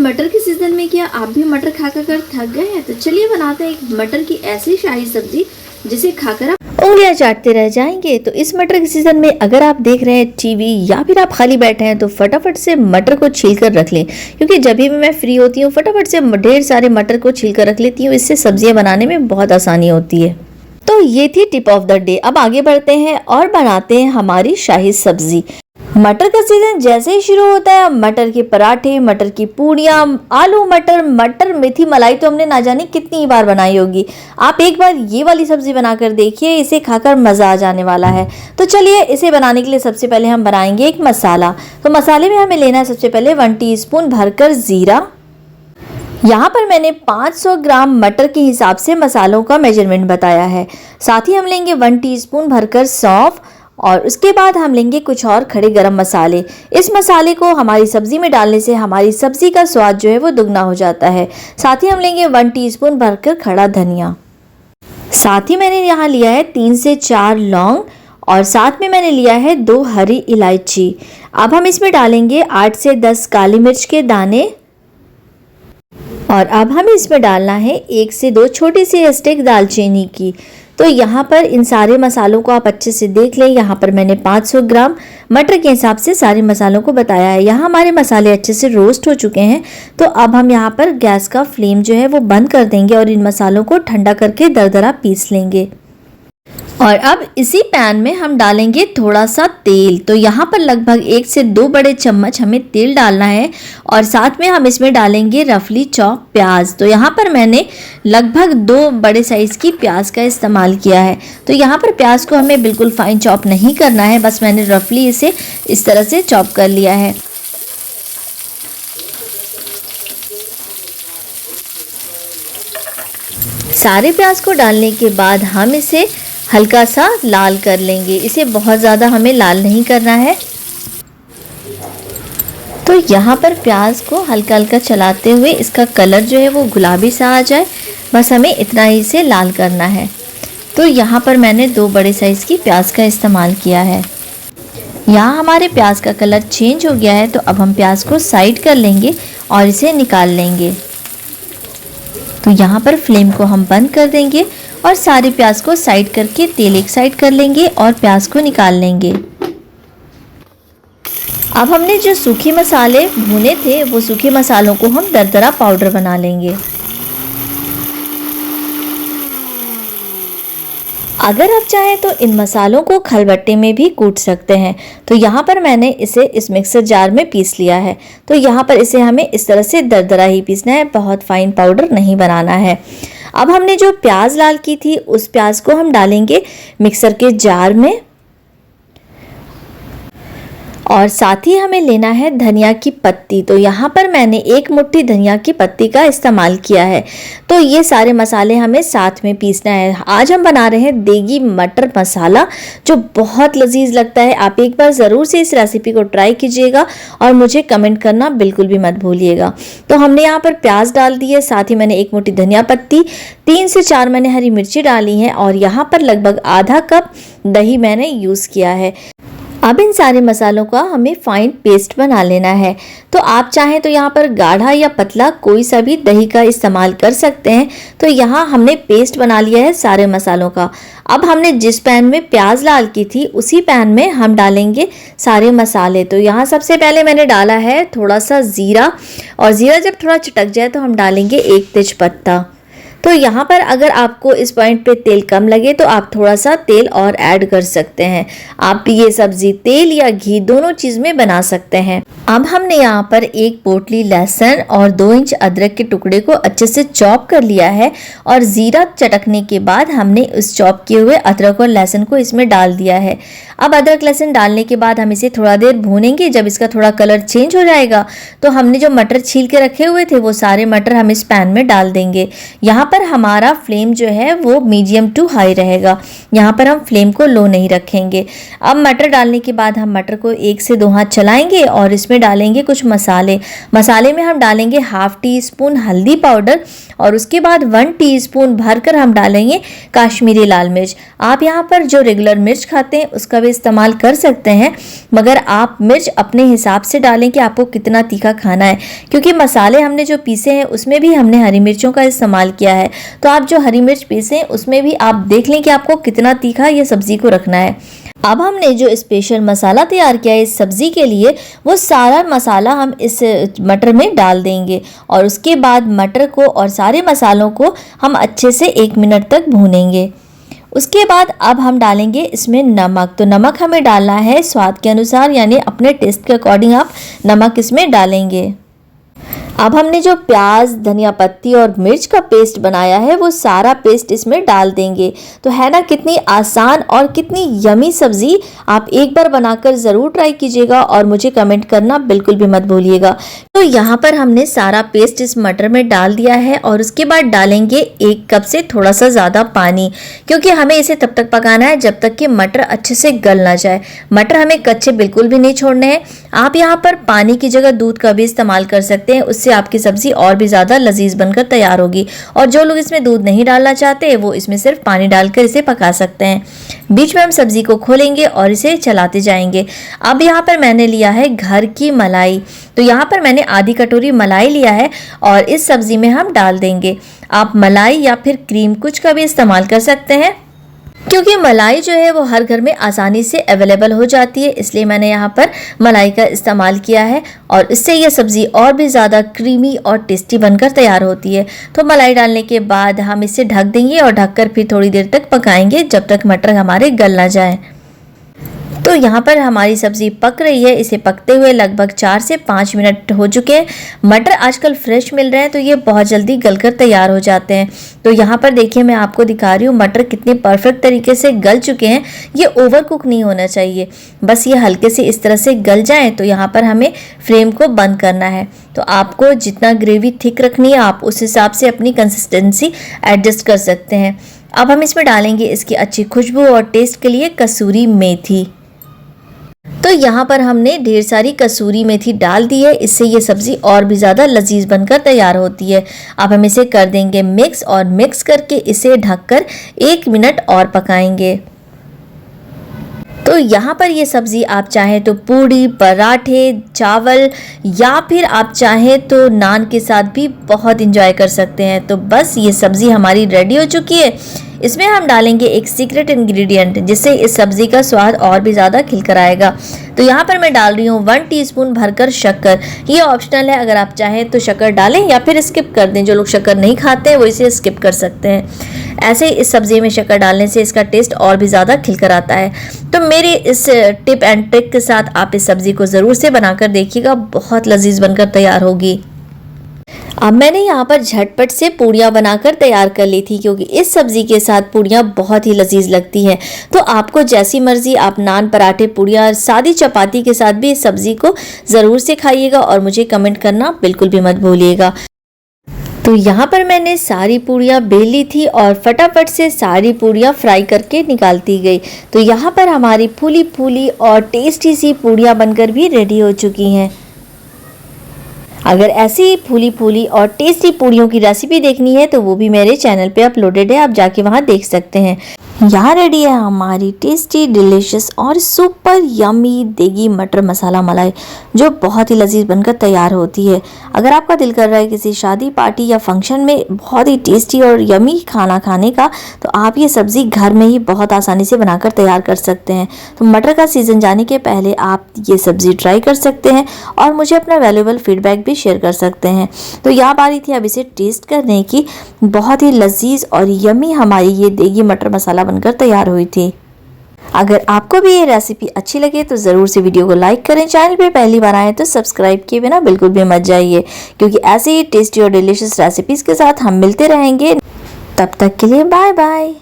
मटर के सीजन में क्या आप भी मटर खा कर थक गए हैं? तो चलिए बनाते हैं एक मटर की ऐसी शाही सब्जी जिसे खाकर आप उंगलियां चाटते रह जाएंगे। तो इस मटर के सीजन में अगर आप देख रहे हैं टीवी या फिर आप खाली बैठे हैं तो फटाफट से मटर को छील कर रख लें, क्योंकि जब भी मैं फ्री होती हूँ फटाफट से ढेर सारे मटर को छील कर रख लेती हूँ। इससे सब्जियां बनाने में बहुत आसानी होती है। तो ये थी टिप ऑफ द डे। अब आगे बढ़ते हैं और बनाते हैं हमारी शाही सब्जी। मटर का सीजन जैसे ही शुरू होता है, मटर के पराठे, मटर की पूड़ियाँ, आलू मटर, मटर मेथी मलाई तो हमने ना जाने कितनी बार बनाई होगी। आप एक बार ये वाली सब्जी बनाकर देखिए, इसे खाकर मज़ा आ जाने वाला है। तो चलिए इसे बनाने के लिए सबसे पहले हम बनाएंगे एक मसाला। तो मसाले में हमें लेना है सबसे पहले 1 टीस्पून भरकर ज़ीरा। यहाँ पर मैंने 500 ग्राम मटर के हिसाब से मसालों का मेजरमेंट बताया है। साथ ही हम लेंगे 1 टीस्पून भरकर सौंफ और उसके बाद हम लेंगे कुछ और खड़े गरम मसाले। इस मसाले को हमारी सब्जी में डालने से हमारी सब्जी का स्वाद जो है वो दुगना हो जाता है। साथ ही हम लेंगे 1 टीस्पून भरकर खड़ा धनिया। साथ ही मैंने यहाँ लिया है 3 से 4 लौंग और साथ में मैंने लिया है 2 हरी इलायची। अब हम इसमें डालेंगे 8 से 10 काली मिर्च के दाने और अब हमें इसमें डालना है 1 से 2 छोटी सी स्टिक दालचीनी की। तो यहाँ पर इन सारे मसालों को आप अच्छे से देख लें। यहाँ पर मैंने 500 ग्राम मटर के हिसाब से सारे मसालों को बताया है। यहाँ हमारे मसाले अच्छे से रोस्ट हो चुके हैं। तो अब हम यहाँ पर गैस का फ्लेम जो है वो बंद कर देंगे और इन मसालों को ठंडा करके दरदरा पीस लेंगे। और अब इसी पैन में हम डालेंगे थोड़ा सा तेल। तो यहाँ पर लगभग 1 से 2 बड़े चम्मच हमें तेल डालना है और साथ में हम इसमें डालेंगे रफली चॉप प्याज। तो यहाँ पर मैंने लगभग 2 बड़े साइज़ की प्याज का इस्तेमाल किया है। तो यहाँ पर प्याज को हमें बिल्कुल फाइन चॉप नहीं करना है, बस मैंने रफली इसे इस तरह से चॉप कर लिया है। सारे प्याज को डालने के बाद हम इसे हल्का सा लाल कर लेंगे। इसे बहुत ज़्यादा हमें लाल नहीं करना है। तो यहाँ पर प्याज को हल्का हल्का चलाते हुए इसका कलर जो है वो गुलाबी सा आ जाए, बस हमें इतना ही इसे लाल करना है। तो यहाँ पर मैंने 2 बड़े साइज़ की प्याज का इस्तेमाल किया है। यहाँ हमारे प्याज का कलर चेंज हो गया है। तो अब हम प्याज को साइड कर लेंगे और इसे निकाल लेंगे। तो यहाँ पर फ्लेम को हम बंद कर देंगे और सारे प्याज को साइड करके तेल एक साइड कर लेंगे और प्याज को निकाल लेंगे। अब हमने जो सूखे मसाले भुने थे वो सूखे मसालों को हम दरदरा पाउडर बना लेंगे। अगर आप चाहें तो इन मसालों को खलबट्टे में भी कूट सकते हैं। तो यहाँ पर मैंने इसे इस मिक्सर जार में पीस लिया है। तो यहाँ पर इसे हमें इस तरह से दरदरा ही पीसना है, बहुत फाइन पाउडर नहीं बनाना है। अब हमने जो प्याज लाल की थी उस प्याज को हम डालेंगे मिक्सर के जार में और साथ ही हमें लेना है धनिया की पत्ती। तो यहाँ पर मैंने 1 मुट्ठी धनिया की पत्ती का इस्तेमाल किया है। तो ये सारे मसाले हमें साथ में पीसना है। आज हम बना रहे हैं देगी मटर मसाला, जो बहुत लजीज लगता है। आप एक बार ज़रूर से इस रेसिपी को ट्राई कीजिएगा और मुझे कमेंट करना बिल्कुल भी मत भूलिएगा। तो हमने यहाँ पर प्याज डाल दी है, साथ ही मैंने 1 मुट्ठी धनिया पत्ती, 3 से 4 मैंने हरी मिर्ची डाली हैं और यहाँ पर लगभग आधा कप दही मैंने यूज़ किया है। अब इन सारे मसालों का हमें फाइन पेस्ट बना लेना है। तो आप चाहें तो यहाँ पर गाढ़ा या पतला कोई सा भी दही का इस्तेमाल कर सकते हैं। तो यहाँ हमने पेस्ट बना लिया है सारे मसालों का। अब हमने जिस पैन में प्याज लाल की थी उसी पैन में हम डालेंगे सारे मसाले। तो यहाँ सबसे पहले मैंने डाला है थोड़ा सा ज़ीरा और ज़ीरा जब थोड़ा चटक जाए तो हम डालेंगे 1 तेजपत्ता। तो यहाँ पर अगर आपको इस पॉइंट पे तेल कम लगे तो आप थोड़ा सा तेल और ऐड कर सकते हैं। आप ये सब्जी तेल या घी दोनों चीज़ में बना सकते हैं। अब हमने यहाँ पर 1 पोटली लहसुन और 2 इंच अदरक के टुकड़े को अच्छे से चॉप कर लिया है और ज़ीरा चटकने के बाद हमने उस चॉप किए हुए अदरक और लहसुन को इसमें डाल दिया है। अब अदरक लहसुन डालने के बाद हम इसे थोड़ा देर भूनेंगे। जब इसका थोड़ा कलर चेंज हो जाएगा तो हमने जो मटर छील के रखे हुए थे वो सारे मटर हम इस पैन में डाल देंगे। यहाँ पर हमारा फ्लेम जो है वो मीडियम टू हाई रहेगा। यहाँ पर हम फ्लेम को लो नहीं रखेंगे। अब मटर डालने के बाद हम मटर को 1 से 2 हाथ चलाएंगे और इसमें डालेंगे कुछ मसाले। मसाले में हम डालेंगे ½ टीस्पून हल्दी पाउडर और उसके बाद 1 टीस्पून भरकर हम डालेंगे काश्मीरी लाल मिर्च। आप यहाँ पर जो रेगुलर मिर्च खाते हैं उसका भी इस्तेमाल कर सकते हैं, मगर आप मिर्च अपने हिसाब से डालें कि आपको कितना तीखा खाना है, क्योंकि मसाले हमने जो पीसे हैं उसमें भी हमने हरी मिर्चों का इस्तेमाल किया है। तो आप जो हरी मिर्च पीसे उसमें भी आप देख लें कि आपको कितना तीखा ये सब्जी को रखना है। अब हमने जो स्पेशल मसाला तैयार किया है इस सब्ज़ी के लिए, वो सारा मसाला हम इस मटर में डाल देंगे और उसके बाद मटर को और सारे मसालों को हम अच्छे से 1 मिनट तक भूनेंगे। उसके बाद अब हम डालेंगे इसमें नमक। तो नमक हमें डालना है स्वाद के अनुसार, यानी अपने टेस्ट के अकॉर्डिंग आप नमक इसमें डालेंगे। अब हमने जो प्याज, धनिया पत्ती और मिर्च का पेस्ट बनाया है वो सारा पेस्ट इसमें डाल देंगे। तो है ना कितनी आसान और कितनी यमी सब्जी। आप एक बार बनाकर ज़रूर ट्राई कीजिएगा और मुझे कमेंट करना बिल्कुल भी मत भूलिएगा। तो यहाँ पर हमने सारा पेस्ट इस मटर में डाल दिया है और उसके बाद डालेंगे 1 कप से थोड़ा सा ज़्यादा पानी, क्योंकि हमें इसे तब तक पकाना है जब तक कि मटर अच्छे से गल ना जाए। मटर हमें कच्चे बिल्कुल भी नहीं छोड़ने हैं। आप यहाँ पर पानी की जगह दूध का भी इस्तेमाल कर सकते हैं, उससे आपकी सब्जी और भी ज़्यादा लजीज बनकर तैयार होगी। और जो लोग इसमें दूध नहीं डालना चाहते वो इसमें सिर्फ पानी डालकर इसे पका सकते हैं। बीच में हम सब्जी को खोलेंगे और इसे चलाते जाएंगे। अब यहाँ पर मैंने लिया है घर की मलाई। तो यहाँ पर मैंने आधी कटोरी मलाई लिया है और इस सब्जी में हम डाल देंगे। आप मलाई या फिर क्रीम कुछ का भी इस्तेमाल कर सकते हैं, क्योंकि मलाई जो है वो हर घर में आसानी से अवेलेबल हो जाती है, इसलिए मैंने यहाँ पर मलाई का इस्तेमाल किया है और इससे ये सब्ज़ी और भी ज़्यादा क्रीमी और टेस्टी बनकर तैयार होती है। तो मलाई डालने के बाद हम इसे ढक देंगे और ढककर फिर थोड़ी देर तक पकाएंगे जब तक मटर हमारे गल ना जाए। तो यहाँ पर हमारी सब्ज़ी पक रही है। इसे पकते हुए लगभग 4 से 5 मिनट हो चुके हैं। मटर आजकल फ्रेश मिल रहे हैं तो ये बहुत जल्दी गलकर तैयार हो जाते हैं। तो यहाँ पर देखिए मैं आपको दिखा रही हूँ मटर कितने परफेक्ट तरीके से गल चुके हैं। ये ओवर कुक नहीं होना चाहिए, बस ये हल्के से इस तरह से गल जाएँ। तो यहाँ पर हमें फ्लेम को बंद करना है। तो आपको जितना ग्रेवी थिक रखनी है आप उस हिसाब से अपनी कंसिस्टेंसी एडजस्ट कर सकते हैं। अब हम इसमें डालेंगे इसकी अच्छी खुशबू और टेस्ट के लिए कसूरी मेथी। तो यहाँ पर हमने ढेर सारी कसूरी मेथी डाल दी है, इससे ये सब्ज़ी और भी ज़्यादा लजीज बनकर तैयार होती है। अब हम इसे कर देंगे मिक्स और मिक्स करके इसे ढककर 1 मिनट और पकाएंगे। तो यहाँ पर ये सब्ज़ी आप चाहें तो पूड़ी, पराठे, चावल या फिर आप चाहें तो नान के साथ भी बहुत इंजॉय कर सकते हैं। तो बस ये सब्ज़ी हमारी रेडी हो चुकी है। इसमें हम डालेंगे एक सीक्रेट इंग्रेडिएंट जिससे इस सब्ज़ी का स्वाद और भी ज़्यादा खिलकर आएगा। तो यहाँ पर मैं डाल रही हूँ 1 टीस्पून भरकर शक्कर। ये ऑप्शनल है, अगर आप चाहें तो शक्कर डालें या फिर स्किप कर दें। जो लोग शक्कर नहीं खाते हैं वो इसे स्किप कर सकते हैं। ऐसे इस सब्ज़ी में शक्कर डालने से इसका टेस्ट और भी ज़्यादा खिलकर आता है। तो मेरे इस टिप एंड ट्रिक के साथ आप इस सब्ज़ी को ज़रूर से बनाकर देखिएगा, बहुत लजीज बनकर तैयार होगी। अब मैंने यहाँ पर झटपट से पूड़ियाँ बनाकर तैयार कर ली थी, क्योंकि इस सब्ज़ी के साथ पूड़ियाँ बहुत ही लजीज लगती हैं। तो आपको जैसी मर्ज़ी आप नान, पराठे, पूड़ियाँ, सादी चपाती के साथ भी इस सब्ज़ी को ज़रूर से खाइएगा और मुझे कमेंट करना बिल्कुल भी मत भूलिएगा। तो यहाँ पर मैंने सारी पूड़ियाँ बेल ली थी और फटाफट से सारी पूड़ियाँ फ्राई करके निकालती गई। तो यहाँ पर हमारी फूली फूली और टेस्टी सी पूड़ियाँ बनकर भी रेडी हो चुकी हैं। अगर ऐसी फूली फूली और टेस्टी पूड़ियों की रेसिपी देखनी है तो वो भी मेरे चैनल पे अपलोडेड है, आप जाके वहाँ देख सकते हैं। यहाँ रेडी है हमारी टेस्टी, डिलीशियस और सुपर यमी देगी मटर मसाला मलाई, जो बहुत ही लजीज बनकर तैयार होती है। अगर आपका दिल कर रहा है किसी शादी, पार्टी या फंक्शन में बहुत ही टेस्टी और यमी खाना खाने का, तो आप ये सब्ज़ी घर में ही बहुत आसानी से बनाकर तैयार कर सकते हैं। तो मटर का सीज़न जाने के पहले आप ये सब्ज़ी ट्राई कर सकते हैं और मुझे अपना वैल्यूएबल फीडबैक भी शेयर कर सकते हैं। तो यहाँ बारी थी अब इसे टेस्ट करने की। बहुत ही लजीज और यमी हमारी ये देगी मटर मसाला बनकर तैयार हुई थी। अगर आपको भी ये रेसिपी अच्छी लगे तो ज़रूर से वीडियो को लाइक करें। चैनल पे पहली बार आए तो सब्सक्राइब किए बिना बिल्कुल भी मत जाइए, क्योंकि ऐसे ही टेस्टी और डिलीशियस रेसिपीज़ के साथ हम मिलते रहेंगे। तब तक के लिए बाय बाय।